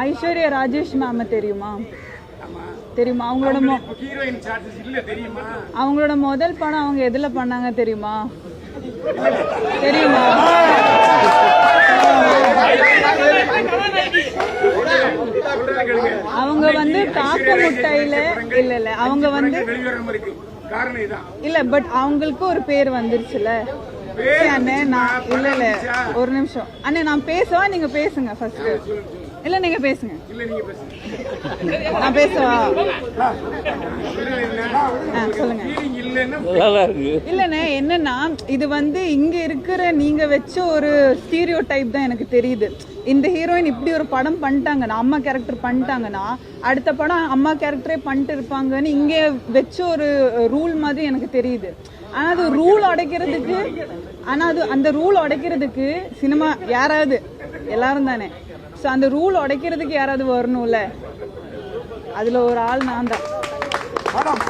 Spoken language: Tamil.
ஐஸ்வர்யா ராஜேஷ் மேம் தெரியுமா? தெரியுமா? அவங்களோட முதல் படம் அவங்க எதுல பண்ணாங்க தெரியுமா? தெரியுமா? அவங்க வந்து காக்க முட்டையில இல்ல அவங்க வந்து இல்ல பட் அவங்களுக்கு ஒரு பேர் வந்துருச்சுல அண்ணே. நான் இல்ல ஒரு நிமிஷம் அண்ணே, நான் பேசவா நீங்க பேசுங்க ஃபர்ஸ்ட்? இல்ல நீங்க பேசுங்க. நான் பேசவா? சொல்லுங்க. இல்லண்ணே, என்னன்னா இது வந்து இங்க இருக்கிற நீங்க வச்ச ஒரு ஸ்டீரியோ டைப் தான் எனக்கு தெரியுது. இந்த ஹீரோயின் இப்படி ஒரு படம் பண்ணிட்டாங்கன்னா, அம்மா கேரக்டர் பண்ணிட்டாங்கன்னா அடுத்த படம் அம்மா கேரக்டரே பண்ணிட்டு இருப்பாங்கன்னு இங்கே வச்ச ஒரு ரூல் மாதிரி எனக்கு தெரியுது. ஆனா அது ரூல் உடைக்கிறதுக்கு அந்த ரூல் உடைக்கிறதுக்கு சினிமா யாராவது, எல்லாரும் தானே, ஸோ அந்த ரூல் உடைக்கிறதுக்கு யாராவது வரணும்ல, அதுல ஒரு ஆள் நான் தான்.